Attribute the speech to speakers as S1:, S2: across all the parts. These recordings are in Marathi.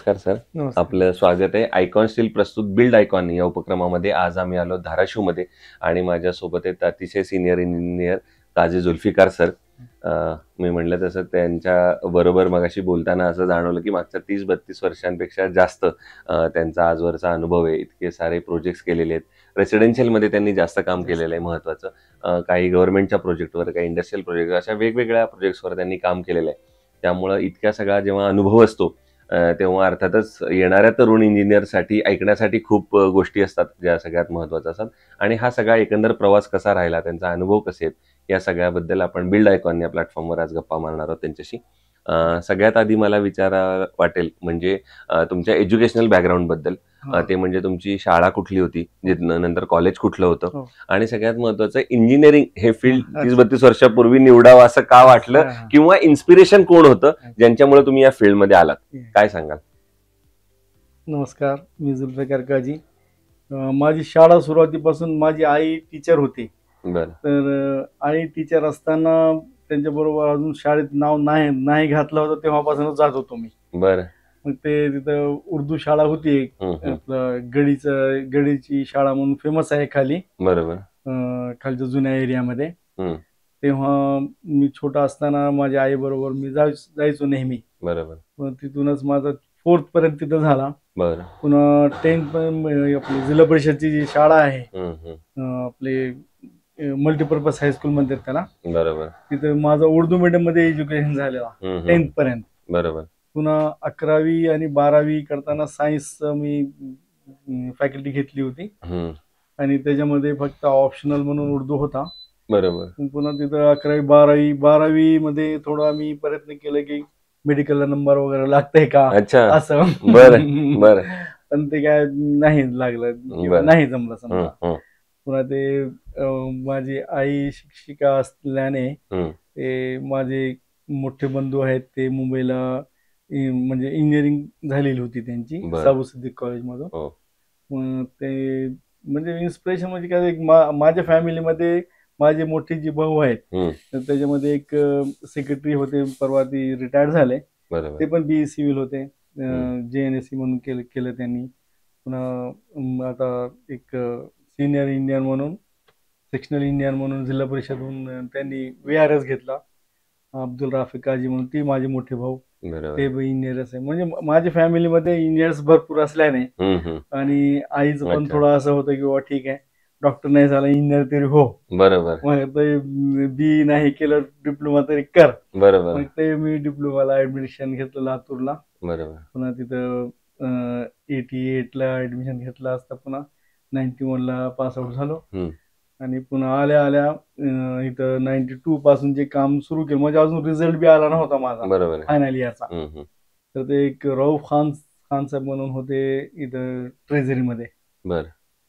S1: नमस्कार सर.
S2: नमस्कार.
S1: आपलं स्वागत आहे आयकॉन स्टील प्रस्तुत बिल्ड आयकॉन या उपक्रमामध्ये. आज आम्ही आलो धाराशिवमध्ये आणि माझ्यासोबत आहेत अतिशय सिनियर इंजिनियर काजी जुल्फिकार सर. मी म्हटलं तसं त्यांच्या बरोबर मगाशी बोलताना असं जाणवलं की मागच्या 30-32 वर्षांपेक्षा जास्त त्यांचा आजवरचा अनुभव आहे. इतके सारे प्रोजेक्ट्स केलेले आहेत. रेसिडेन्शियलमध्ये त्यांनी जास्त काम केलेलं आहे महत्त्वाचं. काही गव्हर्नमेंटच्या प्रोजेक्टवर, काही इंडस्ट्रियल प्रोजेक्ट, अशा वेगवेगळ्या प्रोजेक्ट्सवर त्यांनी काम केलेलं आहे. त्यामुळं इतक्या सगळा जेव्हा अनुभव असतो तेव्हा अर्थातच येणाऱ्या तरुण इंजिनियरसाठी ऐकण्यासाठी खूप गोष्टी असतात ज्या सगळ्यात महत्त्वाच्या असतात. आणि हा सगळा एकंदर प्रवास कसा राहिला, त्यांचा अनुभव कसे आहेत, या सगळ्याबद्दल आपण बिल्ड आयकॉन या प्लॅटफॉर्मवर आज गप्पा मारणार आहोत त्यांच्याशी. सगळ्यात आधी मला विचारा वाटेल म्हणजे तुमच्या एज्युकेशनल बॅकग्राऊंडबद्दल. ते म्हणजे तुमची शाळा कुठली होती, नंतर कॉलेज कुठलं होतं, आणि सगळ्यात महत्वाचं इंजिनिअरिंग हे फील्ड 30-32 वर्षापूर्वी निवडावं असं का वाटलं, किंवा इन्स्पिरेशन कोण होतं ज्यांच्यामुळे तुम्ही या फील्डमध्ये आलात, काय सांगाल?
S2: नमस्कार, मी जुल्फिकार काजी. माझी शाळा सुरुवातीपासून माझी आई टीचर होती.
S1: बरं.
S2: तर आई टीचर असताना त्यांच्याबरोबर अजून शाळेत नाव नाही घातलं होतं तेव्हापासूनच जात होतो मी.
S1: बरं.
S2: मग ते तिथं उर्दू शाळा होती एक, आपलं गडीची शाळा म्हणून फेमस आहे खाली.
S1: बरोबर.
S2: खालच्या जुन्या एरियामध्ये. तेव्हा मी छोटा असताना माझ्या आई बरोबर मी जायचो नेहमी.
S1: बरोबर.
S2: मग तिथूनच माझा 4th पर्यंत तिथं झाला.
S1: बरं.
S2: पुन्हा 10th पण आपली जिल्हा परिषदची जी शाळा आहे, आपले मल्टीपर्पज हायस्कूल म्हणतात त्याला.
S1: बरोबर.
S2: तिथं माझं उर्दू मीडियम मध्ये एज्युकेशन झालेलं 10th पर्यंत.
S1: बरोबर.
S2: पुन्हा 11वी आणि 12वी करताना सायन्स मी फॅकल्टी घेतली होती आणि त्याच्यामध्ये फक्त ऑप्शनल म्हणून उर्दू होता.
S1: बरोबर.
S2: पुन्हा तिथं 11वी 12वी मध्ये थोडा मी प्रयत्न केला की मेडिकलला नंबर वगैरे लागतंय का असं.
S1: बरं.
S2: पण ते काय नाही लागलं, नाही जमलं समजा. पुन्हा ते माझी आई शिक्षिका असल्याने ते माझे मोठे बंधू आहेत, ते मुंबईला म्हणजे इंजिनिअरिंग झालेली होती त्यांची साबू सिद्दीक कॉलेजमधून. ते म्हणजे इन्स्पिरेशन म्हणजे काय, माझ्या फॅमिलीमध्ये माझे मोठे जे भाऊ आहेत तर त्याच्यामध्ये एक सेक्रेटरी होते, परवा ती रिटायर्ड झाले. ते पण BE सिव्हिल होते. JNSE म्हणून केलं त्यांनी. पुन्हा आता एक सिनियर इंजिनियर म्हणून, सेक्शनल इंजिनियर म्हणून जिल्हा परिषदहून त्यांनी VRS घेतला. अब्दुल राफिक काजी म्हणून, ती माझे मोठे भाऊ, ते इंजिनियरच आहे. म्हणजे माझ्या फॅमिलीमध्ये इंजिनियर्स भरपूर असल्याने आणि आईचं पण थोडं असं होतं की बाबा ठीक आहे, डॉक्टर नाही झाला, इंजिनियर तरी हो.
S1: बरोबर.
S2: मग ते BE नाही केलं, डिप्लोमा तरी कर.
S1: बरोबर.
S2: मग ते मी डिप्लोमाला ऍडमिशन घेतलं लातूरला.
S1: बरोबर.
S2: पुन्हा तिथं 88ला ऍडमिशन घेतलं असता, पुन्हा 91ला पास आउट झालो. आणि पुन्हा आल्या इथं 92 पासून जे काम सुरू केलं, म्हणजे अजून रिझल्ट बी आला नव्हता माझा फायनल इयरचा. तर ते एक रऊफ खान साहेब म्हणून होते इथं ट्रेझरीमध्ये.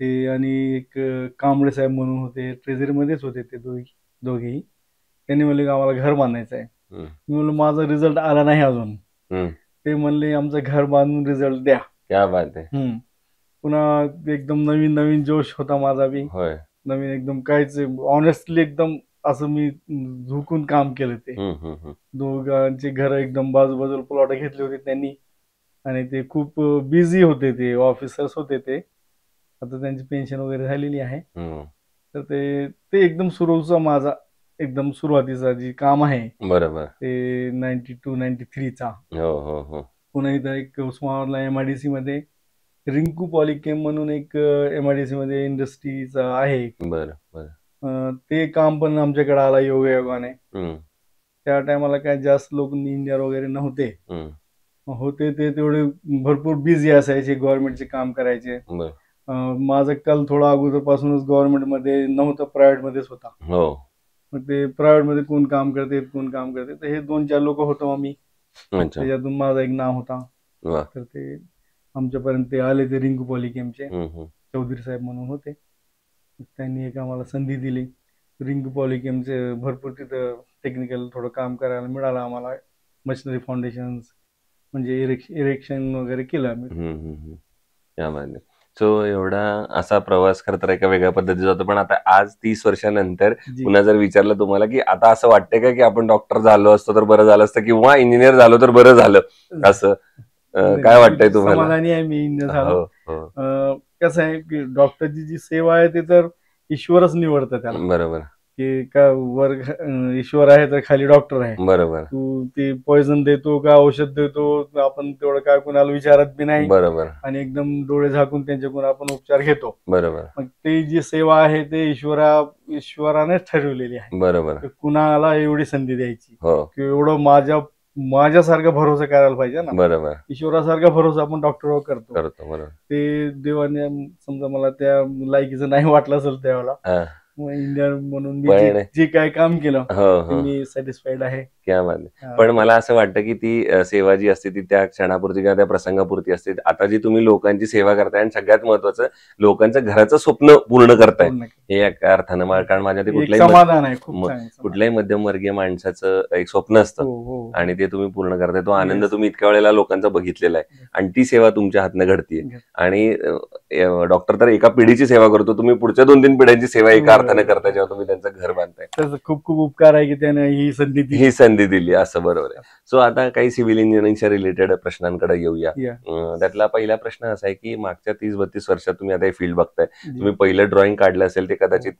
S2: ते आणि एक कांबळे साहेब म्हणून होते, ट्रेझरीमध्येच होते ते दोघेही. त्यांनी म्हणले की आम्हाला घर बांधायचं आहे. मी म्हणलं माझा रिझल्ट आला नाही अजून. ते म्हणले आमचं घर बांधून रिझल्ट द्या.
S1: क्या बात आहे.
S2: पुन्हा एकदम नवीन जोश होता माझा बी. नवीन एकदम काहीच, ऑनेस्टली एकदम असं मी झुकून काम केलं. ते दोघांचे घर एकदम बाजूबाजूला प्लॉट घेतले होते त्यांनी आणि ते खूप बिझी होते, ते ऑफिसर्स होते. ते आता त्यांची पेन्शन वगैरे झालेली आहे. तर ते एकदम सुरूचा माझा एकदम सुरुवातीचा जे काम आहे,
S1: बरोबर,
S2: ते 92-93चा. पुन्हा इथं एक उस्मानाबादला MIDC मध्ये रिंकू पॉलिकेम म्हणून एक MIDC मध्ये इंडस्ट्रीचा आहे. ते काम पण आमच्याकडे आला योगायोगाने. त्या टायमाला काय जास्त लोक इंजिनियर वगैरे नव्हते, होते ते तेवढे भरपूर बिझी असायचे, गव्हर्नमेंटचे काम करायचे. माझा कल थोडा अगोदरपासूनच गव्हर्नमेंट मध्ये नव्हतं, प्रायव्हेट मध्येच होता. मग ते प्रायव्हेट मध्ये कोण काम करते तर हे 2-4 लोक होतो आम्ही, त्याच्यातून माझा एक नाव होता. तर ते आमच्यापर्यंत ते आले, ते रिंकू पॉलिकेमचे चौधरी साहेब म्हणून होते. त्यांनी एक आम्हाला संधी दिली. रिंकू पॉलिकेमचे भरपूर तिथं टेक्निकल थोडं काम करायला मिळालं आम्हाला. मशिनरी फाउंडेशन म्हणजे इरेक्शन वगैरे केलं आम्ही.
S1: सो एवढा असा प्रवास खरं तर एका वेगळ्या पद्धतीचा होता. पण आता आज 30 वर्षानंतर पुन्हा जर विचारलं तुम्हाला की आता असं वाटतंय का की आपण डॉक्टर झालो असतो तर बरं झालं असतं, किंवा इंजिनियर झालो तर बरं झालं, असं काय वाटतंय तुम्हाला?
S2: समाधानी आहे मी इंजिनियर झालो.
S1: हो, हो.
S2: कसं आहे की डॉक्टरची जी सेवा आहे ते तर ईश्वरच निवडतं त्याला,
S1: बरोबर,
S2: की का वर ईश्वर आहे तर खाली डॉक्टर आहे.
S1: बरोबर,
S2: तू ते पॉइझन देतो का औषध देतो आपण तेवढं काय कोणाला विचारत बी नाही,
S1: बरोबर,
S2: आणि एकदम डोळे झाकून त्यांच्याकडून आपण उपचार घेतो.
S1: बरोबर,
S2: मग ते जी सेवा आहे ते ईश्वरानेच ठरवलेली आहे
S1: बरोबर.
S2: की कुणाला एवढी संधी द्यायची,
S1: हो,
S2: की एवढं माझ्यासारखा भरोसा करायला पाहिजे ना.
S1: बरोबर.
S2: ईश्वरासारखा भरोसा आपण डॉक्टरवर करतो.
S1: बरोबर.
S2: ते देवाने समजा मला त्या लायकीचं नाही वाटलं असेल त्यावेळेला,
S1: हा.
S2: मग इंडियन म्हणून मी
S1: पण
S2: जे काय काम केलं
S1: हो,
S2: ते
S1: हो.
S2: मी सॅटिस्फाईड आहे.
S1: क्या बात आहे. पण मला असं वाटतं की ती सेवा जी असते ती त्या क्षणापुरती किंवा त्या प्रसंगापुरती असते. आता जी तुम्ही लोकांची सेवा करताय आणि सगळ्यात महत्वाचं लोकांचं घराचं स्वप्न पूर्ण करताय हे एका अर्थानं, कारण माझ्या ते
S2: समाधान आहे, खूप छान.
S1: कुठल्याही मध्यमवर्गीय माणसाचं एक स्वप्न असतं आणि ते तुम्ही पूर्ण करताय. तो आनंद तुम्ही इतक्या वेळेला लोकांचा बघितलेला आहे आणि ती सेवा तुमच्या हातनं घडतीये. आणि डॉक्टर तर एका पिढीची सेवा करतो, तुम्ही पुढच्या 2-3 पिढ्यांची सेवा एका अर्थानं करताय जेव्हा तुम्ही त्यांचं घर बांधताय.
S2: त्याचा खूप खूप उपकार आहे की त्याने ही संधी दिली
S1: असं. बरोबर आहे. सो आता काही सिव्हिल इंजिनिअरिंगच्या रिलेटेड प्रश्नांकडे येऊया. त्यातला पहिला प्रश्न असा आहे की मागच्या 30-32 वर्षात तुम्ही आता हे फील्ड बघताय, तुम्ही पहिलं ड्रॉइंग काढलं असेल ते कदाचित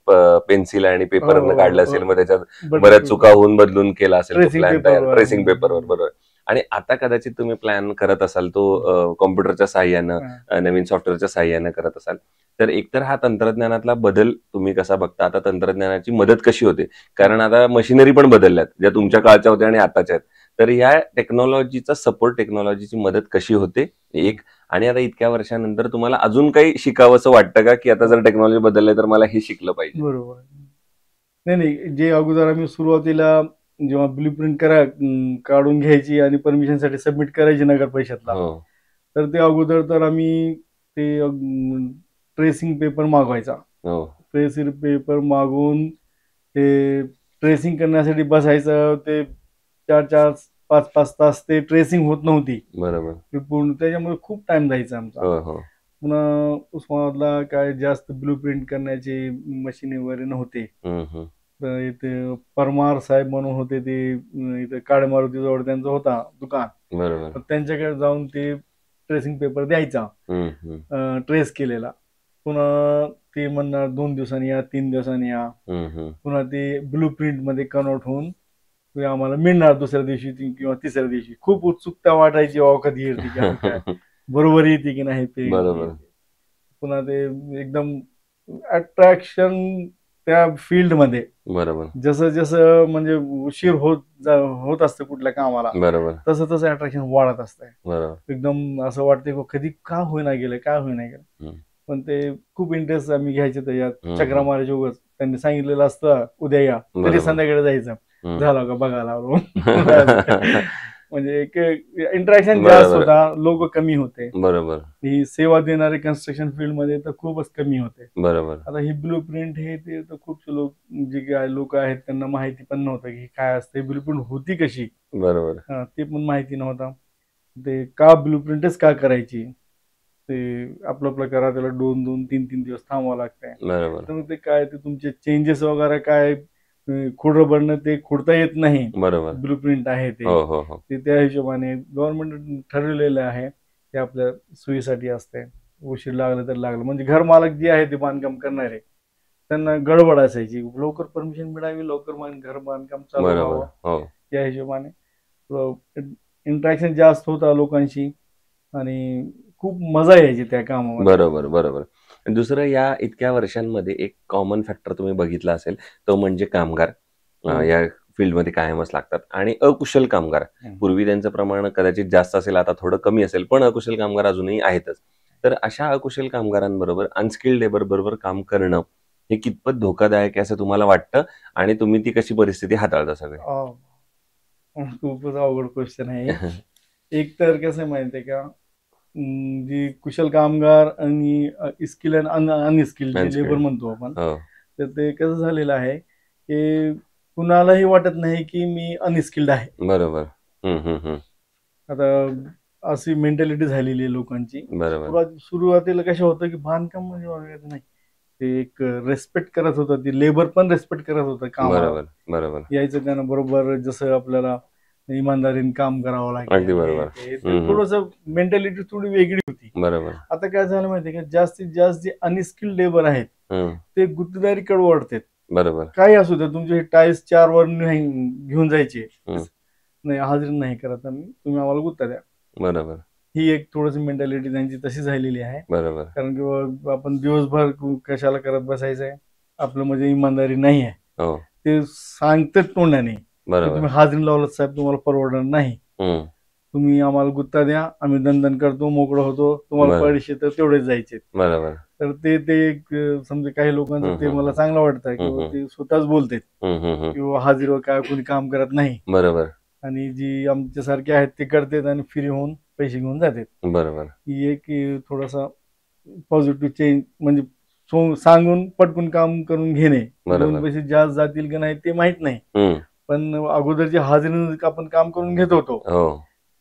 S1: पेन्सिल आणि पेपरनं काढलं असेल, मग त्याच्यात बऱ्याच चुका होऊन बदलून केला असेल प्लॅन तयार ट्रेसिंग पेपरवर. बरोबर. आणि आता कदाचित तुम्ही प्लॅन करत असाल तो कॉम्प्युटरच्या साह्यानं, नवीन सॉफ्टवेअरच्या साह्यानं करत असाल, तर एकतर हा तंत्रज्ञानातला बदल तुम्ही कसा बघता? आता तंत्रज्ञानाची मदत कशी होते? कारण आता मशिनरी पण बदलल्यात, ज्या तुमच्या काळच्या होत्या आणि आताच्या आहेत. तर या टेक्नॉलॉजीचा सपोर्ट, टेक्नॉलॉजीची मदत कशी होते एक, आणि आता इतक्या वर्षानंतर तुम्हाला अजून काही शिकावंसं वाटतं का, की आता जर टेक्नॉलॉजी बदलली तर मला हे शिकलं पाहिजे?
S2: बरोबर. नाही, जे अगोदर आम्ही सुरुवातीला जेव्हा ब्लू प्रिंट काढून घ्यायची आणि परमिशनसाठी सबमिट करायची नगर परिषदला, तर ते अगोदर तर आम्ही ते ट्रेसिंग पेपर मागवायचा. ट्रेसिंग पेपर मागून ते ट्रेसिंग करण्यासाठी बसायचं. ते 4-4, 5-5 तास ते ट्रेसिंग होत नव्हती.
S1: बरोबर.
S2: पूर्ण त्याच्यामुळे खूप टाइम जायचा आमचा. पुन्हा उस्मानाबादला काय जास्त ब्लू प्रिंट करण्याचे मशीन वगैरे नव्हते. तर इथे परमार साहेब म्हणून होते, ते इथे काळेमारुती जवळ त्यांचं होता दुकान.
S1: बरोबर.
S2: त्यांच्याकडे जाऊन ते ट्रेसिंग पेपर द्यायचा, ट्रेस केलेला. पुन्हा ते म्हणणार 2 दिवसांनी या, 3 दिवसांनी या. पुन्हा ते ब्लू प्रिंट मध्ये कन्वर्ट होऊन ते आम्हाला मिळणार दुसऱ्या दिवशी किंवा तिसऱ्या दिवशी. खूप उत्सुकता वाटायची, कधी येते की बरोबर येते की नाही ते. पुन्हा ते एकदम अट्रॅक्शन त्या फील्ड मध्ये. बरोबर. जसं जसं म्हणजे उशीर होत असतं कुठल्या कामाला, बरोबर, तसं तसं अट्रॅक्शन वाढत असतंय. एकदम असं वाटतंय कधी का होईना गेलं. पण ते खूप इंटरेस्ट आम्ही घ्यायचे त्याच्यात. चक्रा मारायचे उगाच. त्यांनी सांगितलेलं असतं उद्या या, तरी संध्याकाळी जायचं. झालं का बघायला म्हणजे एक इंटरॅक्शन जास्त होता, लोक कमी होते. बरोबर. ही सेवा देणारे कन्स्ट्रक्शन फील्ड मध्ये तर खूपच कमी होते. बरोबर. आता ही ब्लू प्रिंट हे ते तर खूप जे काय लोक आहेत त्यांना माहिती पण नव्हतं की काय असते, ब्लू प्रिंट होती कशी. बरोबर. ते पण माहिती नव्हतं. ते का ब्लू प्रिंटच का करायची, ते आपलं करा, त्याला 2-3 दिवस थांबावं लागतंय. बरोबर. तर ते काय ते तुमचे चेंजेस वगैरे काय खोडं बनणं ते खोडता येत नाही. बरोबर. ब्लू प्रिंट आहे ते त्या हिशोबाने गव्हर्नमेंट ठरवलेलं आहे ते आपल्या सोयीसाठी असते. उशीर लागला तर लागलं, म्हणजे घर मालक जे आहे ते बांधकाम करणारे त्यांना गडबड असायची, लवकर परमिशन मिळावी, लवकर घर बांधकाम चालू व्हावं. या हिशोबाने इंटरॅक्शन जास्त होता लोकांशी आणि खूप मजा यायची त्या कामामध्ये. बरोबर.
S1: दुसरं, या इतक्या वर्षांमध्ये एक कॉमन फॅक्टर तुम्ही बघितला असेल, तो म्हणजे कामगार या फील्डमध्ये कायमच लागतात. आणि अकुशल कामगार, पूर्वी त्यांचं प्रमाण कदाचित जास्त असेल, आता थोडं कमी असेल, पण अकुशल कामगार अजूनही आहेतच. तर अशा अकुशल कामगारांबरोबर अनस्किल्ड लेबर बरोबर काम करणं हे कितपत धोकादायक आहे असं तुम्हाला वाटतं, आणि तुम्ही ती कशी परिस्थिती हाताळता सगळे?
S2: खूपच अवघड क्वेश्चन आहे. एक तर कसं माहितीये का, जी कुशल कामगार आणि स्किल अँड अनस्किल्ड लेबर म्हणतो आपण, तर ते कसं झालेलं आहे की कुणालाही वाटत नाही की मी अनस्किल्ड आहे. बरोबर. आता अशी मेंटॅलिटी झालेली आहे लोकांची. सुरुवातीला कसं होतं की बांधकाम म्हणजे नाही, ते एक रेस्पेक्ट करत होतं, ती लेबर पण रेस्पेक्ट करत होतं कामाला. बरोबर. यायचं त्यानं बरोबर, जसं आपल्याला इमानदारीने काम करावं
S1: अगदी
S2: लागेल,
S1: बरोबर.
S2: थोडस मेंटॅलिटी थोडी वेगळी होती.
S1: बरोबर.
S2: आता काय झालं माहितीये का, जास्तीत जास्त जे अनस्किल्ड लेबर आहेत ते गुत्तेदारीकडे वळतात.
S1: बरोबर.
S2: काही असू द्या, तुमचे टाईल्स 4 वर घेऊन जायचे, नाही हाजरी नाही करत आम्ही, तुम्ही आम्हाला गुत्ता द्या. बरोबर. ही एक थोडीशी मेंटॅलिटी त्यांची तशी झालेली आहे. बरोबर. कारण की आपण दिवसभर कशाला करत बसायचंय, आपलं म्हणजे इमानदारी नाही आहे. ते सांगतात तोंडाने, तुम्ही हाजरी लावलं साहेब, तुम्हाला परवडणार नाही, तुम्ही आम्हाला गुत्ता द्या, आम्ही दंडन करतो, मोकळं होतो, तुम्हाला पैसे तर तेवढेच जायचे. बरोबर. तर ते समजा काही लोकांचं ते मला चांगलं वाटतं किंवा ते स्वतःच बोलतात किंवा हाजीरवर काय कोणी काम करत नाही. बरोबर. आणि जी आमच्यासारखे आहेत ते करतात आणि फ्री होऊन पैसे घेऊन जातात. बरोबर. ही एक थोडासा पॉझिटिव्ह चेंज, म्हणजे सांगून पटकन काम करून घेणे. 2 पैसे जास्त जातील की नाही ते माहित नाही, पण अगोदर जे हाजरीने आपण काम करून घेत होतो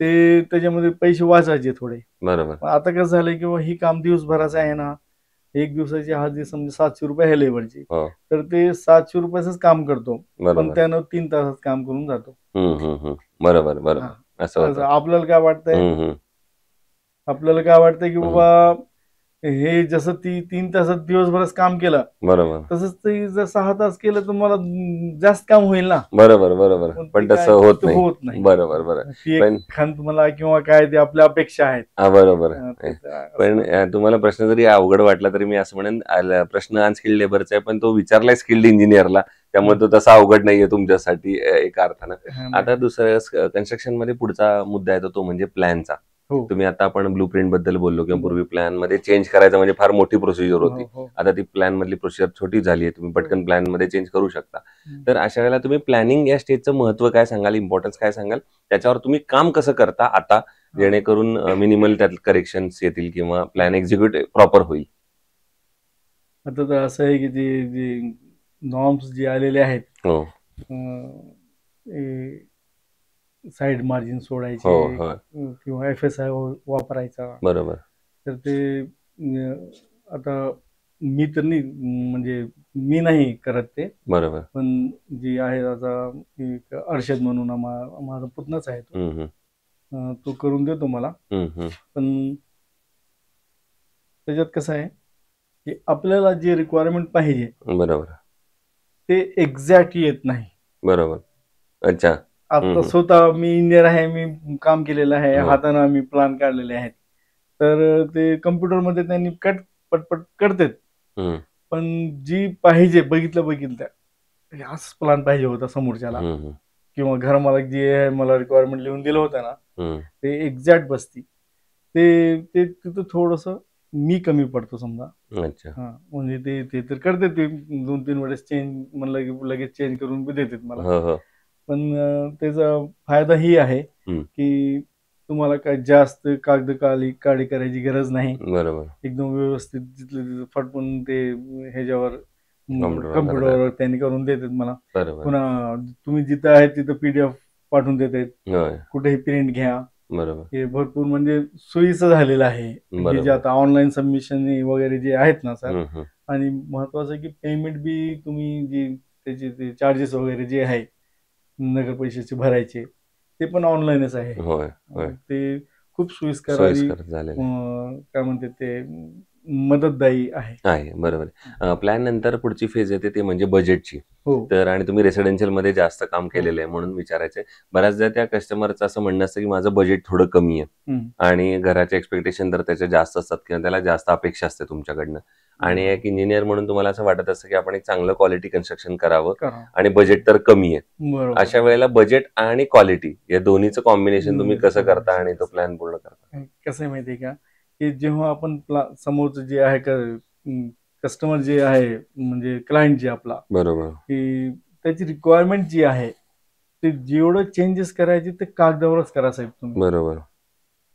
S2: ते त्याच्यामध्ये पैसे वाचायचे थोडे. बरोबर. आता कसं झालंय किंवा ही काम दिवसभराचं आहे ना, 1 दिवसाची हाजरी समजा 700 रुपये आहे लेबरची, तर ते 700 रुपयाच काम करतो, पण त्यानं 3 तासात काम करून जातो. बरोबर. बरोबर. असं आपल्याला काय वाटतंय, आपल्याला काय वाटतंय की बाबा हे जसं 3 तासात दिवसभरात काम केलं, बरोबर, तसंच ते जर 6 तास केलं तर मला जास्त काम होईल ना. बरोबर. बरोबर. पण तसं होत नाही. बरोबर. बरोबर. तुम्हाला किंवा काय ते आपल्या अपेक्षा आहेत. बरोबर. पण तुम्हाला प्रश्न जरी अवघड वाटला तरी मी असं म्हणेन, प्रश्न अनस्किल्ड लेबरचा आहे, पण तो विचारलाय स्किल्ड इंजिनियरला, त्यामुळे तो तसा अवघड नाहीये तुमच्यासाठी एका अर्थानं. आता दुसरं कन्स्ट्रक्शन मध्ये पुढचा मुद्दा येतो तो म्हणजे प्लॅनचा. तुम्ही आता आपण ब्लू प्रिंट बद्दल बोललो किंवा पूर्वी प्लॅन मध्ये चेंज करायचं म्हणजे फार मोठी प्रोसिजर होती. आता ती प्लॅन मधली प्रोसिजर छोटी झाली आहे, तुम्ही पटकन प्लॅन मध्ये चेंज करू शकता. तर अशा वेळेला तुम्ही प्लॅनिंग या स्टेजचं महत्व काय सांगाल, इम्पॉर्टन्स काय सांगाल, त्याच्यावर तुम्ही काम कसं करता आता, जेणेकरून मिनिमल त्यात करेक्शन्स येतील किंवा प्लॅन एक्झिक्यूट प्रॉपर होईल. आता तर असं आहे की जे नॉर्म्स जे आलेले आहेत, साईड मार्जिन सोडायचे किंवा FSI वापरायचा. बरोबर. तर ते आता मी तर नाही, म्हणजे मी नाही करत ते. बरोबर. पण जी आहे आता अर्षद म्हणून माझा पुतणाच आहे, तो करून देतो मला. पण त्याच्यात कसं आहे की आपल्याला जे रिक्वायरमेंट पाहिजे, बरोबर, ते एक्झॅक्ट येत नाही. बरोबर. अच्छा. आता स्वतः मी इंजिनियर आहे, मी काम केलेलं आहे, हाताने आम्ही प्लॅन काढलेले आहेत, तर ते कम्प्युटरमध्ये त्यांनी पटपट करतात, पण जी पाहिजे बघितलं हाच प्लॅन पाहिजे होता समोरच्याला किंवा घरमालक जे मला रिक्वायरमेंट लिहून दिलं होतं ना, ते एक्झॅक्ट बसती. ते तिथं थोडस मी कमी पडतो समजा. अच्छा. म्हणजे ते तर करते, ते 2-3 वेळेस चेंज म्हणलं की लगेच चेंज करून देतात मला. पण त्याचा फायदा ही आहे की तुम्हाला काय जास्त काळी करायची गरज नाही. बरोबर. एकदम व्यवस्थित तिथलं फटकून ते ह्याच्यावर कम्प्युटरवर त्यांनी करून देतात मला. पुन्हा तुम्ही जिथं आहे तिथं PDF पाठवून देतात, कुठेही प्रिंट घ्या. बरोबर. हे भरपूर म्हणजे सोयीचं झालेलं आहे. जे आता ऑनलाईन सबमिशन वगैरे जे आहेत ना सर, आणि महत्वाचं की पेमेंट बी तुम्ही जे त्याचे ते चार्जेस वगैरे जे आहे नगर पैशाचे भरायचे, ते पण ऑनलाईनच आहे. ते खूप सोयीस्कर आणि काय म्हणते ते मदतदायी आहे. बरोबर. प्लॅन नंतर पुढची फेज येते ते म्हणजे बजेटची. तर आणि तुम्ही रेसिडेन्शियल मध्ये जास्त काम केलेलं आहे म्हणून विचारायचंय. बऱ्याचदा त्या कस्टमरचं असं म्हणणं असतं की माझं बजेट थोडं कमी आहे आणि घराचे एक्सपेक्टेशन तर त्याचे जास्त असतात किंवा त्याला जास्त अपेक्षा असते तुमच्याकडनं, आणि एक इंजिनियर म्हणून तुम्हाला असं वाटत असतं की आपण एक चांगलं क्वालिटी कन्स्ट्रक्शन करावं आणि बजेट तर कमी आहे. अशा वेळेला बजेट आणि क्वालिटी या दोन्हीचं कॉम्बिनेशन तुम्ही कसं करता आणि तो प्लॅन पूर्ण करता? कसं आहे माहितीये का, की जेव्हा आपण समोरचं जे आहे कस्टमर जे आहे म्हणजे क्लायंट जे आपला, बरोबर, की त्याची रिक्वायरमेंट जी आहे ते जेवढं चेंजेस करायचे ते कागदावरच करा साहेब तुम्ही. बरोबर.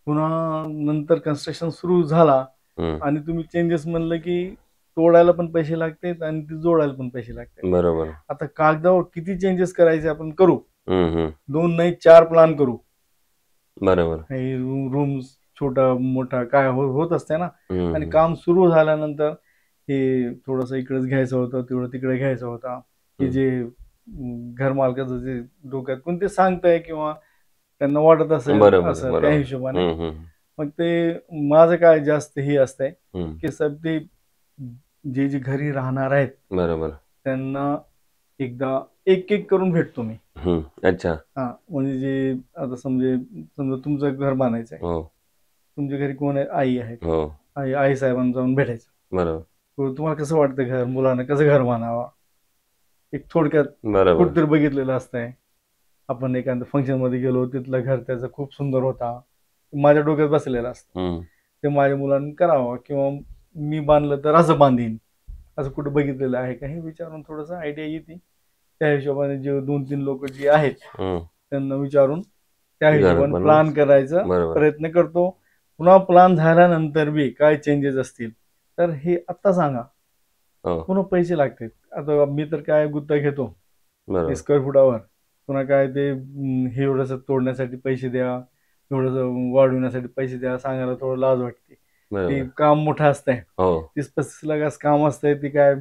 S2: पुन्हा नंतर कन्स्ट्रक्शन सुरू झाला आणि तुम्ही चेंजेस म्हणलं की तोडायला पण पैसे लागतात आणि ते जोडायला पण पैसे लागतात. बरोबर. आता कागदावर किती चेंजेस करायचे आपण करू, 2 नाही 4 प्लॅन करू. बरोबर. रूम्स छोटा मोठा काय होत असते ना, आणि काम सुरू झाल्यानंतर हे थोडस इकडेच घ्यायचं होतं, तेवढं तिकडे घ्यायचं होता, हे जे घर मालकाचं जे डोक्यात कोणते सांगताय किंवा त्यांना वाटत असेल
S1: बरोबर
S2: असं त्या
S1: बरोबर
S2: हिशोबाने.
S1: हम्म, हम्म,
S2: मग ते माझं काय जास्त हे असतंय
S1: हम्म.
S2: की साहेब ते जे जे घरी राहणार आहेत
S1: बरोबर
S2: त्यांना एकदा एक एक करून भेटतो मी.
S1: अच्छा
S2: हा म्हणजे जे आता समजा तुमचं घर बांधायचं आहे,
S1: हो
S2: तुमच्या घरी कोण आहे, आई आहे,
S1: हो
S2: आई साहेबांना जाऊन भेटायचं.
S1: बरोबर
S2: तुम्हाला कसं वाटतं घर, मुलांना कसं घर बांधावा, एक थोडक्यात
S1: बरोबर
S2: कुठेतरी बघितलेलं असतंय. आपण एखाद्या फंक्शन मध्ये गेलो, तिथलं घर त्याचं खूप सुंदर होता, माझ्या डोक्यात बसलेलं असतं
S1: हम्म,
S2: ते माझ्या मुलांनी करावं, किंवा मी बांधलं तर असं बांधीन, असं कुठं बघितलेलं आहे का हे विचारून थोडंसं आयडिया येते. त्या हिशोबाने जे 2-3 लोक जे आहेत
S1: हम्म.
S2: त्यांना विचारून त्या
S1: घर
S2: हिशोबाने
S1: बनवून
S2: प्लान करायचा
S1: बरोबर
S2: प्रयत्न करतो. पुन्हा प्लान झाल्यानंतर बी काय चेंजेस असतील तर हे आत्ता सांगा,
S1: हो
S2: पुन्हा पैसे लागतात. आता मी तर काय गुत्ता घेतो
S1: बरोबर
S2: स्क्वेअर फुटावर, पुन्हा काय ते हे एवढंसं तोडण्यासाठी पैसे द्या, एवढंसं वाढवण्यासाठी पैसे द्या, सांगायला थोडं लाज वाटते. ते
S1: बरोबर
S2: काम मोठं असतंय,
S1: हो
S2: 30-35 लाखाचं काम असतंय, ते काय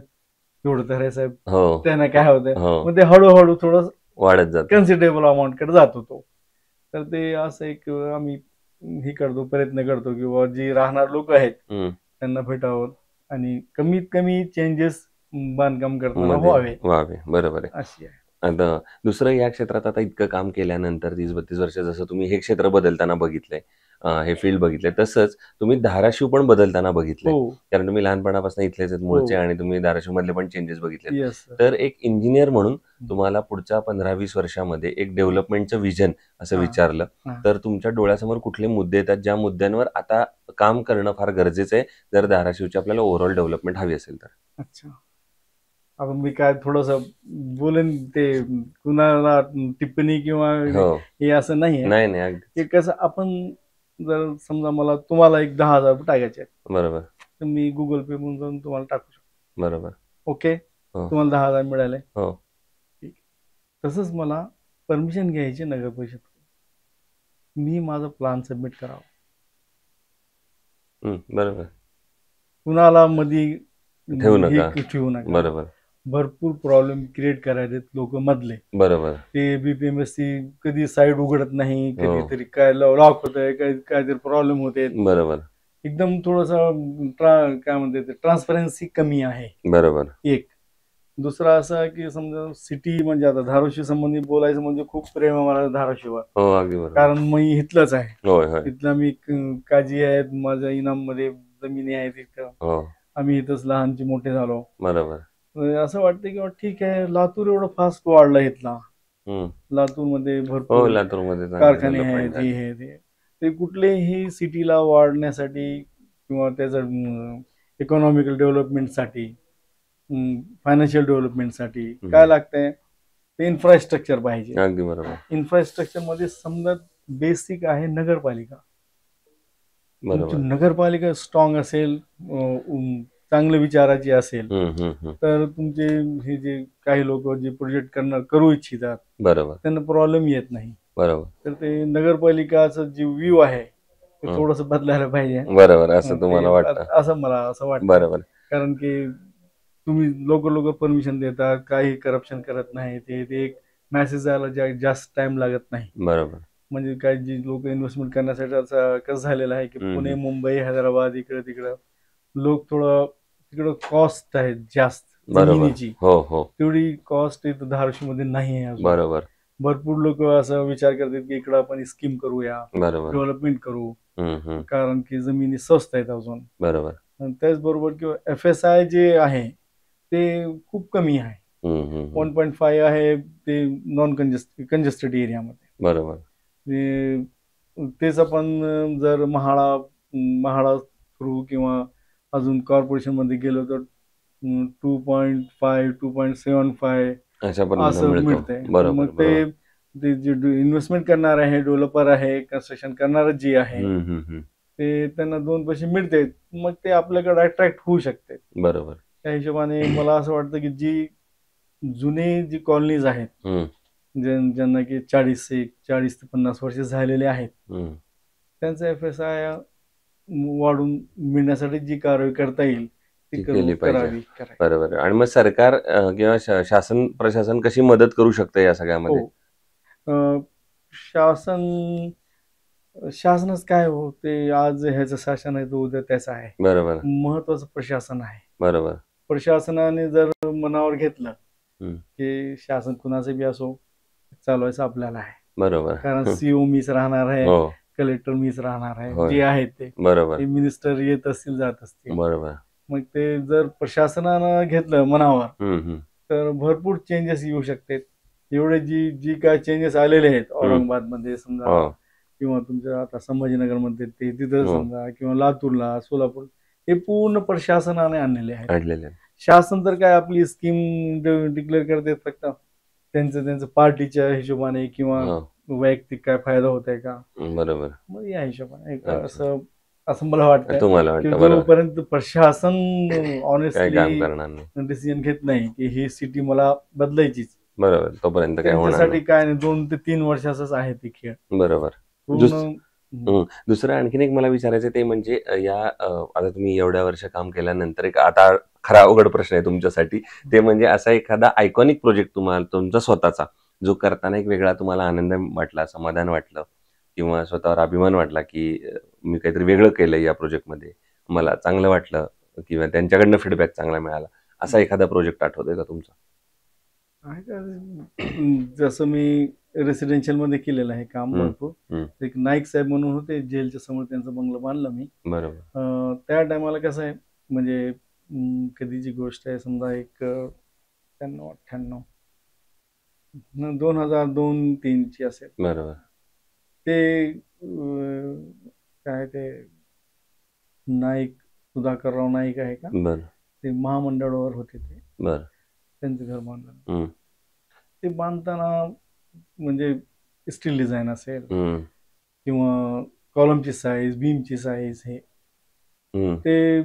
S2: एवढं तर साहेब
S1: हो
S2: त्यानं काय होतंय.
S1: हो
S2: मग ते हळूहळू थोडं
S1: वाढत जात
S2: कन्सिडरेबल अमाऊंट कडे जातो तो. तर ते असं एक आम्ही हे करतो, प्रयत्न करतो की बाबा जी राहणार लोक आहेत त्यांना भेटावं आणि कमीत कमी चेंजेस बांधकाम करताना
S1: मध्ये
S2: व्हावे,
S1: व्हावे बरोबर आहे.
S2: अशी आहे.
S1: आता दुसरं या क्षेत्रात आता इतकं काम केल्यानंतर 30-32 वर्ष जसं तुम्ही हे क्षेत्र बदलताना बघितलंय, हे फील्ड बघितलंय, तसंच तुम्ही धाराशिव पण बदलताना बघितलंय.
S2: हो,
S1: कारण तुम्ही लहानपणापासून इथलेच आहेत मूळचे
S2: हो,
S1: आणि तुम्ही धाराशिव मधले पण चेंजेस बघितलेत.
S2: Yes sir.
S1: तर एक इंजिनियर म्हणून तुम्हाला पुढच्या 15-20 वर्षामध्ये एक डेव्हलपमेंटचं विजन असं
S2: हा,
S1: विचारलं
S2: हा.
S1: तर तुमच्या डोळ्यासमोर कुठले मुद्दे येतात ज्या मुद्द्यांवर आता काम करणं फार गरजेचं आहे जर धाराशिवची आपल्याला ओव्हरऑल डेव्हलपमेंट हवी असेल तर?
S2: अच्छा, आता मी काय थोडस बोलेन, ते कुणाला टिप्पणी किंवा
S1: हो
S2: हे असं नाहीये.
S1: नाही नाही अगदी
S2: की कसं आपण जर समजा तुम्हाला एक 10,000 रुपये टाकायचे आहेत,
S1: बरोबर
S2: तर मी गुगल पे म्हणून जाऊन तुम्हाला टाकू शकतो.
S1: बरोबर
S2: ओके,
S1: हो
S2: तुम्हाला 10,000 मिळाले.
S1: हो
S2: ठीक. तसंच मला परमिशन घ्यायची नगर परिषद, मी माझा प्लान सबमिट करावा,
S1: बरोबर
S2: कुणाला मध्ये
S1: ठेवू
S2: हे
S1: नका
S2: ठेवू नका.
S1: बरोबर
S2: भरपूर प्रॉब्लेम क्रिएट करायचे लोक मधले.
S1: बरोबर
S2: ते बीपीएमएससी कधी साईड उघडत नाही,
S1: हो.
S2: कधीतरी काय लॉक होत आहे, काहीतरी प्रॉब्लेम होते.
S1: बरोबर
S2: एकदम थोडस काय म्हणते ते ट्रान्सपरन्सी कमी आहे
S1: बरोबर
S2: एक. दुसरा असं की समजा सिटी म्हणजे आता धाराशिव संबंधी बोलायचं म्हणजे खूप प्रेम आहे मला धाराशिववर,
S1: हो अगदी बरोबर
S2: कारण मी इथलंच आहे.
S1: होय होय
S2: इथला मी काजी आहेत, माझ्या इनाम मध्ये जमिनी आहेत इथं,
S1: हो
S2: आम्ही इथंच लहानचे मोठे झालो.
S1: बरोबर
S2: असं वाटतं की ठीक आहे, लातूर एवढं फास्ट वाढलं इथला, लातूर मध्ये
S1: हो
S2: भरपूर
S1: लातूर मध्ये
S2: कारखाने आहेत, हे हे ते कुठलेही सिटीला वाढण्यासाठी किंवा त्याचं इकॉनॉमिकल डेव्हलपमेंटसाठी, फायनान्शियल डेव्हलपमेंटसाठी काय लागतंय, ते इन्फ्रास्ट्रक्चर पाहिजे.
S1: अगदी बरोबर
S2: इन्फ्रास्ट्रक्चर मध्ये समजा बेसिक आहे नगरपालिका. तुमची
S1: बरोबर
S2: नगरपालिका स्ट्रॉंग असेल, चांगल्या विचाराची असेल, तर तुमचे हे जे काही लोक जे प्रोजेक्ट करू इच्छितात
S1: बरोबर
S2: त्यांना प्रॉब्लेम येत नाही.
S1: बरोबर
S2: तर ते नगरपालिकाचं जे व्ह्यू आहे ते थोडस बदलायला पाहिजे.
S1: बरोबर असं तुम्हाला वाटतं?
S2: असं मला असं वाटतं.
S1: बरोबर
S2: कारण की तुम्ही लोक परमिशन देतात, काही करप्शन करत नाही, ते एक मेसेज जायला जास्त टाइम लागत नाही.
S1: बरोबर
S2: म्हणजे काही जी लोक इन्व्हेस्टमेंट करण्यासाठी कसं झालेलं आहे की पुणे, मुंबई, हैदराबाद, इकडे तिकडं लोक थोडं तिकडं कॉस्ट आहे जास्त जमिनीची,
S1: हो हो
S2: तेवढी कॉस्ट इथं धाराशिव मध्ये नाही आहे अजून.
S1: बरोबर
S2: भरपूर लोक असं विचार करतात की इकडं आपण स्कीम करूया,
S1: बरोबर
S2: डेव्हलपमेंट करू, कारण की जमिनी स्वस्त आहेत अजून.
S1: बरोबर
S2: त्याचबरोबर किंवा FSI जे आहे ते खूप कमी आहे, 1.5 आहे ते नॉन कंजेस्टेड एरियामध्ये.
S1: बरोबर
S2: तेच आपण जर म्हाडा थ्रू किंवा अजून कॉर्पोरेशन मध्ये गेलो तर 2.5 2.75 असं मिळतंय. मग ते जे इन्व्हेस्टमेंट करणार आहे, डेव्हलपर आहे, कन्स्ट्रक्शन करणार जे आहे, ते त्यांना 2 पैसे मिळते, मग ते आपल्याकडे अट्रॅक्ट होऊ शकते.
S1: बरोबर
S2: त्या हिशोबाने मला असं वाटतं की जी कॉलनीज आहेत, ज्यांना की 40 ते 50 वर्ष झालेले आहेत, त्यांचं FSI वाढून मिळण्यासाठी जी कारवाई करता येईल ती
S1: केली पाहिजे.
S2: करावी.
S1: बरोबर आणि मग सरकार किंवा शासन प्रशासन कशी मदत करू शकते या सगळ्यामध्ये?
S2: शासनच काय हो, ते आज ह्याचं शासन आहे तो उद्या त्याचा आहे.
S1: बरोबर
S2: महत्वाचं प्रशासन आहे.
S1: बरोबर.
S2: प्रशासनाने जर मनावर घेतलं
S1: हम्म.
S2: की शासन कुणाचं बी असो, चालवायचं आपल्याला आहे.
S1: बरोबर.
S2: कारण सीओ मीच राहणार आहे,
S1: हो
S2: कलेक्टर मीच राहणार आहे,
S1: होय.
S2: जे आहेत ते
S1: बरोबर
S2: मिनिस्टर येत असतील जात असतील.
S1: बरोबर.
S2: मग ते जर प्रशासनानं घेतलं मनावर
S1: हम्म.
S2: तर भरपूर चेंजेस येऊ शकतात. एवढे जी काय चेंजेस आलेले आहेत औरंगाबाद मध्ये समजा,
S1: हो
S2: किंवा तुमच्या आता संभाजीनगर मध्ये ते तिथं
S1: हो.
S2: समजा, किंवा लातूरला, सोलापूर, हे पूर्ण प्रशासनाने आणलेले आहेत.
S1: आणलेले.
S2: शासन तर काय आपली स्कीम डिक्लेअर करते फक्त त्यांचं पार्टीच्या हिशोबाने किंवा
S1: हो.
S2: वैयक्तिक काय फायदा होत आहे का,
S1: बरोबर.
S2: मग या हिशोबाने
S1: अच्छा.
S2: असं मला वाटतं
S1: तुम्हाला
S2: की
S1: वाटतं बरोबर
S2: जोपर्यंत प्रशासन
S1: काय काम
S2: ऑनेस्टली
S1: करणार नाही.
S2: डिसिजन घेत नाही की ही सिटी मला बदलायचीच,
S1: बरोबर तोपर्यंत काय होणार
S2: त्यांच्यासाठी
S1: नाही.
S2: काय नाही, 2 ते 3 वर्षाचाच आहे ते खेळ
S1: बरोबर.
S2: पूर्ण.
S1: दुसरं आणखीन एक मला विचारायचं ते म्हणजे आता तुम्ही एवढ्या वर्ष काम केल्यानंतर एक आता खरा अवघड प्रश्न आहे तुमच्यासाठी, ते म्हणजे असा एखादा आयकॉनिक प्रोजेक्ट तुम्हाला तुमचा स्वतःचा जो करताना एक वेगळा तुम्हाला आनंद वाटला, समाधान वाटलं किंवा स्वतःवर अभिमान वाटला की मी काहीतरी वेगळं केलं या प्रोजेक्टमध्ये, मला चांगलं वाटलं किंवा त्यांच्याकडनं फीडबॅक चांगला मिळाला, असा एखादा प्रोजेक्ट आठवतोय का तुमचा?
S2: आहे का, जसं मी रेसिडेन्शियल मध्ये केलेलं आहे काम भरपूर. एक नाईक साहेब म्हणून होते, जेलच्या समोर त्यांचं बंगलं बांधलं मी.
S1: बरोबर.
S2: त्या टायमाला कसं आहे म्हणजे कधीची गोष्ट आहे समजा, एक 98 2002-03 ची असेल.
S1: बरोबर.
S2: ते काय ते नाईक, सुधाकरराव नाईक आहे का,
S1: बरं.
S2: ते महामंडळावर होते, ते
S1: बरं.
S2: त्यांचं घर बांधलं. ते बांधताना म्हणजे स्टील डिझाईन असेल किंवा कॉलमची साईज, बीमची साईज, हे ते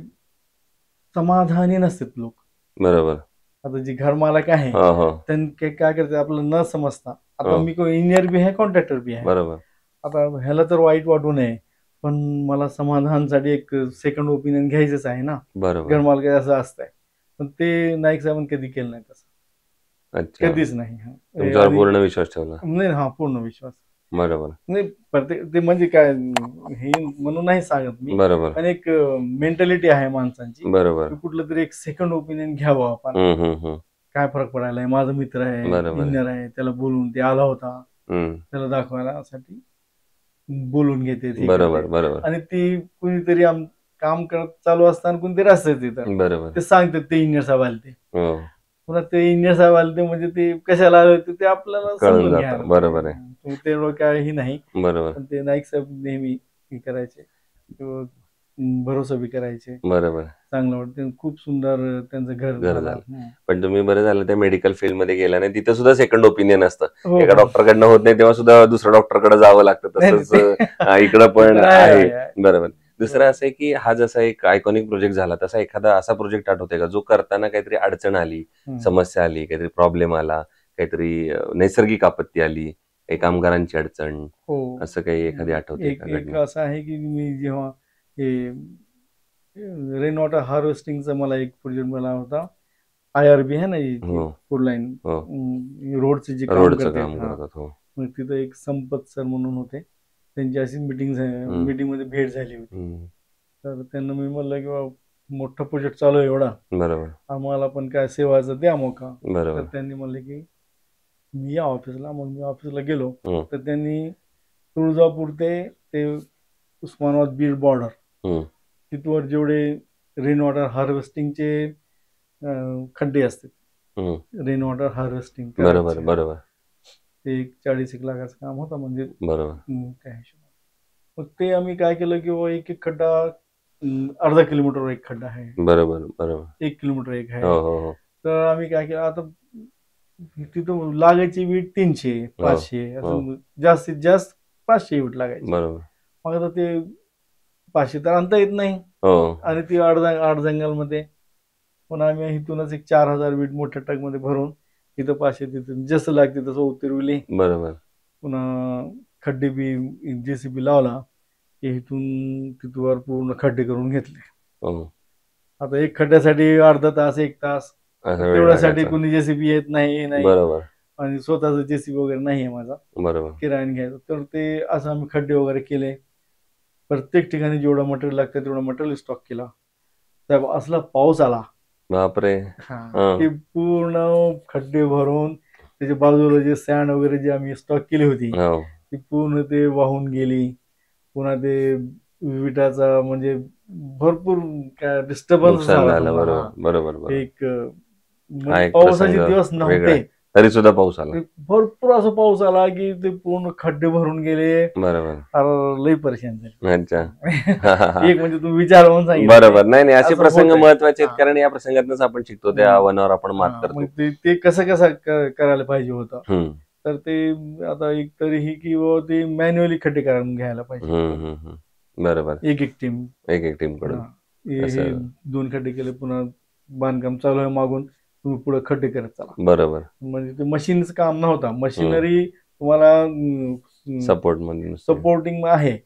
S2: समाधानी नसतात लोक.
S1: बरोबर.
S2: आता जी घर मालक आहे त्यांनी काय करते आपलं न समजता, आता मी कोण इंजिनियर बी आहे, कॉन्ट्रॅक्टर बी आहे.
S1: बरोबर.
S2: आता ह्याला तर वाईट वाटू नये, पण मला समाधानासाठी एक सेकंड ओपिनियन घ्यायचंच आहे ना.
S1: बरोबर.
S2: घर मालक असं असतंय, पण ते नाईक साहेबांनी कधी केलं नाही तसं.
S1: अच्छा.
S2: कधीच नाही.
S1: तुमच्यावर पूर्ण विश्वास ठेवला.
S2: नाही, हा पूर्ण विश्वास.
S1: बरोबर.
S2: नाही, प्रत्येक ते म्हणजे काय हे म्हणून नाही सांगत मी,
S1: बरोबर.
S2: पण एक मेंटॅलिटी आहे माणसांची,
S1: बरोबर.
S2: कुठलं तरी एक सेकंड ओपिनियन घ्यावं आपण. काय फरक पडायला, माझा मित्र आहे, इंजिनियर आहे, त्याला बोलून ते आला होता, त्याला दाखवायला साठी बोलून घेते.
S1: बरोबर बरोबर.
S2: आणि ती कुणीतरी काम करत चालू असताना कुणीतरी असतं तिथं,
S1: बरोबर.
S2: ते सांगतात ते इंजिनियर साहेब आले ते, पुन्हा ते इंजिनियर साहेब आले ते म्हणजे ते कशाला आले ते आपल्याला समजून घ्या.
S1: बरोबर आहे.
S2: ते काही नाही.
S1: बरोबर.
S2: पण ते नाईक साहेब नेहमी हे करायचे, भरोसा बी करायचे.
S1: बरोबर.
S2: चांगलं वाटतं, खूप सुंदर त्यांचं घर झालं.
S1: पण तुम्ही बरं झालं त्या मेडिकल फील्ड मध्ये गेला नाही, तिथं सुद्धा सेकंड ओपिनियन असतं. एका डॉक्टरकडनं होत नाही तेव्हा सुद्धा दुसऱ्या डॉक्टरकडे जावं लागतं, तसंच इकडं पण आहे. बरोबर. दुसरं असं आहे की हा जसा एक आयकॉनिक प्रोजेक्ट झाला, तसा एखादा असा प्रोजेक्ट आठवतोय का जो करताना काहीतरी अडचण आली, समस्या आली, काहीतरी प्रॉब्लेम आला, काहीतरी नैसर्गिक आपत्ती आली, काही कामगारांची अडचण, असं काही एखादी आठवते का?
S2: एक असं आहे की मी जेव्हा हे रेन वॉटर हार्वेस्टिंगचा मला एक प्रोजेक्ट मिळाला होता, IRB आहे ना, फूड लाईन रोडचे जे काम करतात, मग तिथं एक संपत सर म्हणून होते, त्यांची अशी मीटिंग मध्ये भेट झाली होती. तर त्यांना मी म्हणलं की मोठा प्रोजेक्ट चालू आहे एवढा, बरोबर, आम्हाला पण काय सेवाचा द्या मोका. तर त्यांनी म्हणले की मी या ऑफिसला. मग मी ऑफिसला गेलो, तर त्यांनी तुळजापूर ते उस्मानाबाद बीड बॉर्डर तिथवर जेवढे रेन वॉटर हार्वेस्टिंगचे खड्डे असतात, रेन वॉटर हार्वेस्टिंग,
S1: बरोबर बरोबर,
S2: ते 40-1 लाखाचं काम होतं म्हणजे.
S1: बरोबर.
S2: त्या हिशोबाने मग ते आम्ही काय केलं की एक एक खड्डा, अर्धा किलोमीटर एक खड्डा आहे, बरोबर बरोबर, 1 किलोमीटर एक आहे. तर आम्ही काय केलं, आता तिथं लागायची वीट 300-500, असं जास्तीत जास्त 500 वीट लागायची. बरोबर. मग आता ते 500 तर आणता येत नाही, आणि ती आड जंगलमध्ये. पण आम्ही इथूनच एक 4000 वीट मोठ्या ट्रक मध्ये भरून इथं 500, तिथं जसं लागते तसं उतरविली. बरोबर. पुन्हा खड्डे बी JCB लावला की इथून तिथवर पूर्ण खड्डे करून घेतले. आता एक खड्ड्यासाठी अर्धा तास 1 तास, तेवढ्यासाठी कोणी JCB येत नाही. बरोबर. आणि स्वतःचा जेसीबी वगैरे नाही आहे माझा,
S1: बरोबर.
S2: किरायाने घ्यायचं. तर ते असं आम्ही खड्डे वगैरे केले, प्रत्येक ठिकाणी जेवढं मटेरियल लागतं तेवढं मटेरियल स्टॉक केला. साहेब असला पाऊस आला,
S1: बापरे.
S2: की पूर्ण खड्डे भरून त्याच्या बाजूला जे सँड वगैरे जे आम्ही स्टॉक केली होती ती पूर्ण ते वाहून गेली. पुन्हा ते विटाचा म्हणजे भरपूर काय डिस्टर्बन्स झाला.
S1: बरोबर.
S2: एक पावसाचे दिवस नव्हते
S1: तरी सुद्धा पाऊस आला,
S2: भरपूर असं पाऊस आला की ते पूर्ण खड्डे भरून गेले.
S1: बरोबर.
S2: लई परेशान झाले.
S1: अच्छा.
S2: एक म्हणजे तुम्ही विचार म्हणून सांगितलं.
S1: बरोबर. नाही असे प्रसंग महत्वाचे आहेत, कारण या प्रसंगातूनच आपण शिकतो, त्या आव्हानावर आपण मात करतो.
S2: ते कसं करायला पाहिजे होतं. तर ते आता एक तरीही की ते मॅन्युअली खड्डे करून घ्यायला पाहिजे.
S1: बरोबर.
S2: एक टीम
S1: कडून
S2: 2 खड्डे केले, पुन्हा बांधकाम चालू आहे मागून, तुम्ही पुढे खड्डे करत चला.
S1: बरोबर.
S2: म्हणजे ते मशीनचं काम नव्हता, मशिनरी तुम्हाला सपोर्टिंग आहे,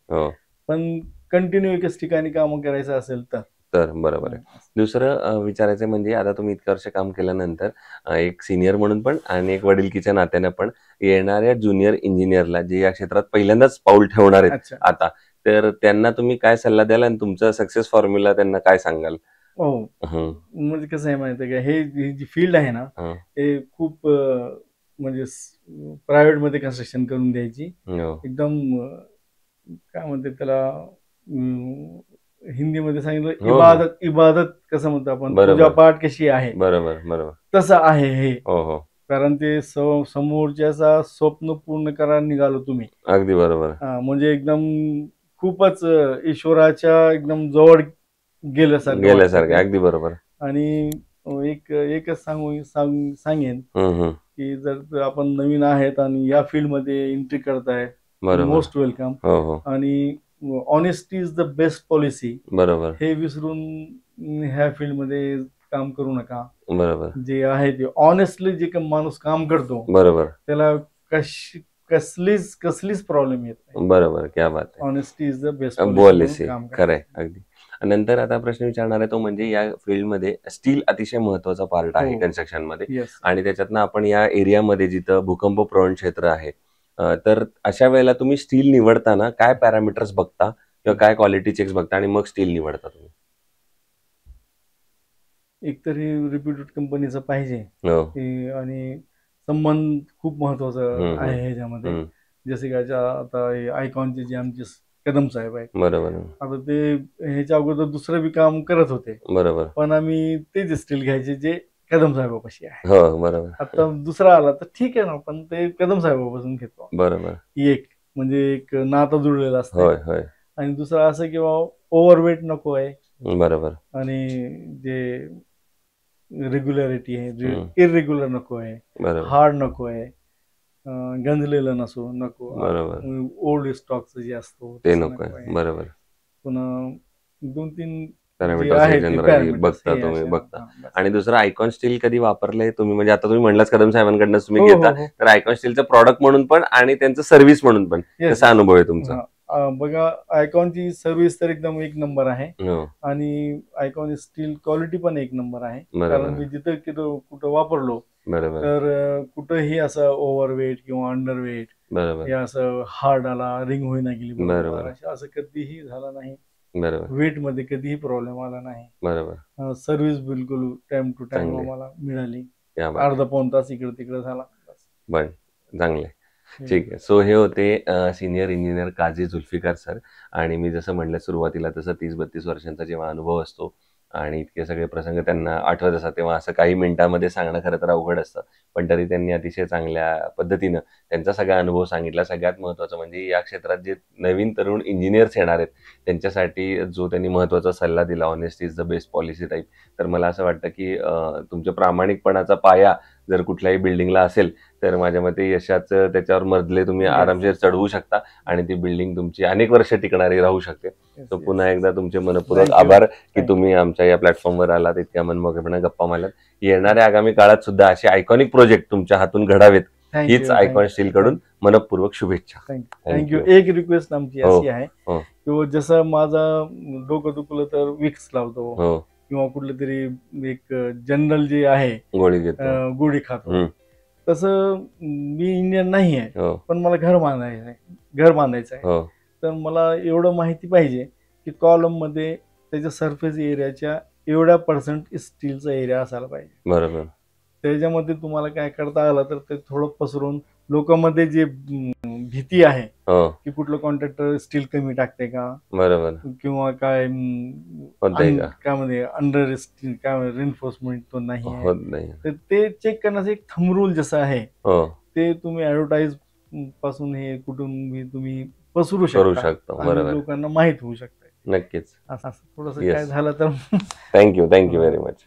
S2: पण कंटिन्यू एकच ठिकाणी काम करायचं असेल तर
S1: बरोबर आहे. दुसरं विचारायचं म्हणजे आता तुम्ही इतकं वर्ष काम केल्यानंतर एक सिनियर म्हणून पण आणि एक वडिलकीच्या नात्याने पण येणाऱ्या ज्युनियर इंजिनियरला जे या क्षेत्रात पहिल्यांदाच पाऊल ठेवणार आहेत आता, तर त्यांना तुम्ही काय सल्ला द्याल आणि तुमचा सक्सेस फॉर्म्युला त्यांना काय सांगाल?
S2: म्हणजे कसं आहे माहिती आहे का, हे जी फील्ड आहे ना, हे खूप म्हणजे प्रायव्हेट मध्ये कन्स्ट्रक्शन करून द्यायची, एकदम काय म्हणते त्याला हिंदीमध्ये सांगितलं इबादत कसं म्हणतो आपण, पूजा पाठ कशी आहे,
S1: बरोबर
S2: तसं आहे हे. कारण ते समोरच्याचा स्वप्न पूर्ण करायला निघालो तुम्ही.
S1: अगदी बरोबर.
S2: म्हणजे एकदम खूपच ईश्वराच्या एकदम जवळ गेल्यासारखं.
S1: अगदी बरोबर.
S2: आणि एकच सांगेन की जर आपण नवीन आहेत आणि या फील्ड मध्ये एंट्री करताय, मोस्ट वेलकम. आणि honesty is the best policy.
S1: बरोबर.
S2: हे विसरून ह्या फील्ड मध्ये काम करू नका.
S1: बरोबर.
S2: जे आहे ते ऑनेस्टली जे माणूस काम करतो,
S1: बरोबर,
S2: त्याला कसलीच प्रॉब्लेम येत नाही.
S1: बरोबर. क्या बात आहे.
S2: Honesty is the best
S1: policy. खरंय अगदी. नंतर आता प्रश्न विचारणार आहे तो म्हणजे या फील्डमध्ये स्टील अतिशय महत्वाचा पार्ट आहे कन्स्ट्रक्शन मध्ये, आणि त्याच्यातनं आपण या एरियामध्ये जिथं भूकंप प्रवण क्षेत्र आहे, तर अशा वेळेला तुम्ही स्टील निवडताना काय पॅरामीटर्स बघता किंवा काय क्वालिटी चेक्स बघता आणि मग स्टील निवडता तुम्ही?
S2: एकतरी रिप्युटेड कंपनीचं पाहिजे, आणि संबंध खूप महत्वाचा आहे ह्याच्यामध्ये. जसे का आता आयकॉनचे जे आमचे कदम साहेब आहेत,
S1: बरोबर,
S2: आता ते ह्याच्या अगोदर दुसरं बी काम करत होते,
S1: बरोबर,
S2: पण आम्ही तेच स्टील घ्यायचे जे कदम साहेबापाशी आहे.
S1: बरोबर.
S2: आता दुसरा आला तर ठीक आहे ना, पण ते कदम साहेबापासून घेतो.
S1: बरोबर.
S2: एक म्हणजे एक नातं जुळलेलं असतं. आणि दुसरा असं किंवा ओव्हरवेट नको आहे.
S1: बरोबर.
S2: आणि जे रेग्युलरिटी आहे, जे इरेग्युलर नको आहे, हार्ड नको आहे, गंजलेलं नको.
S1: बरोबर.
S2: ओल्ड स्टॉकचं जे असतो
S1: ते नको आहे. बरोबर.
S2: पुन्हा 2-3
S1: बघता तुम्ही बघता. आणि दुसरं आयकॉन स्टील कधी वापरलंय तुम्ही? म्हणजे आता तुम्ही म्हणलाच कदम साहेबांकडनं तुम्ही घेता, तर आयकॉन स्टीलचं प्रॉडक्ट म्हणून पण आणि त्यांचं सर्व्हिस म्हणून पण कसा अनुभव आहे तुमचा?
S2: बघा, आयकॉनची सर्व्हिस तर एकदम एक नंबर आहे, आणि आयकॉन स्टील क्वालिटी पण एक नंबर आहे. कारण मी जिथं कुठं वापरलो तर कुठंही असं ओव्हरवेट किंवा अंडरवेट हे असं हार्ड आला, रिंग होईना गेली, असं कधीही झालं नाही. वेट मध्ये कधीही प्रॉब्लेम आला नाही.
S1: बरोबर.
S2: सर्व्हिस बिलकुल टाइम टू टाइम आम्हाला मिळाली. अर्धा पाऊण तास इकडे तिकडे झाला.
S1: चांगले. ठीक आहे. सो हे होते senior engineer Kazi Zulfikar sir. आणि मी जसं म्हणलं सुरुवातीला, तसं 30-32 वर्षांचा जेव्हा अनुभव असतो आणि इतके सगळे प्रसंग त्यांना आठवत असतात, तेव्हा असं काही मिनिटांमध्ये सांगणं खरं तर अवघड असतं, पण तरी त्यांनी अतिशय चांगल्या पद्धतीनं त्यांचा सगळा अनुभव सांगितला. सगळ्यात महत्त्वाचं म्हणजे या क्षेत्रात जे नवीन तरुण इंजिनियर्स येणार आहेत त्यांच्यासाठी जो त्यांनी महत्त्वाचा सल्ला दिला, honesty is the best policy type. तर मला असं वाटतं की तुमच्या प्रामाणिकपणाचा पाया जर कुठल्याही बिल्डिंगला असेल तर माझ्या मते यशाचं त्याच्यावर मजले तुम्ही आरामशीर चढवू शकता आणि ती बिल्डिंग तुमची अनेक वर्ष टिकणारी राहू शकते. तर पुन्हा एकदा तुमचे मनपूर्वक आभार की तुम्ही आमच्या या प्लॅटफॉर्मवर आलात, इतक्या मनमोकळेपणे गप्पा मारलात. येणाऱ्या आगामी काळात सुद्धा असे आयकॉनिक प्रोजेक्ट तुमच्या हातून घडावेत हीच आयकॉन स्टील कडून मनपूर्वक शुभेच्छा.
S2: थँक्यू. एक रिक्वेस्ट आमची अशी आहे की जसं माझं डोकं दुखलं तर विक्स लावतो किंवा कुठलं तरी एक जनरल जे आहे गोळी खातो, तसं मी इंडियन नाही आहे,
S1: हो
S2: पण मला घर बांधायचं आहे.
S1: हो
S2: तर मला एवढं माहिती पाहिजे की कॉलम मध्ये त्याच्या सरफेस एरियाच्या एवढ्या पर्सेंट स्टीलचा एरिया असायला पाहिजे.
S1: बरोबर
S2: त्याच्यामध्ये तुम्हाला काय करता आलं तर ते थोडं पसरून लोकांमध्ये जे भीती आहे
S1: हो
S2: की कुठलं कॉन्ट्रॅक्टर स्टील कमी टाकते का
S1: बरोबर
S2: किंवा काय
S1: होतंय का
S2: काय म्हणजे अंडर स्टील काय रेनफोर्समेंट तो नाही आहे.
S1: होत नाही
S2: तर ते चेक करण्याचं एक थंब रूल जसं आहे
S1: हो
S2: ते तुम्ही ऍडव्हर्टाईज पासून हे कुठून बी तुम्ही पसरू
S1: करू
S2: शकता
S1: शकतो
S2: आणि
S1: बरोबर
S2: लोकांना माहित होऊ शकतं.
S1: नक्कीच
S2: असं थोडस
S1: Yes.
S2: काय झालं तर
S1: थँक्यू व्हेरी मच.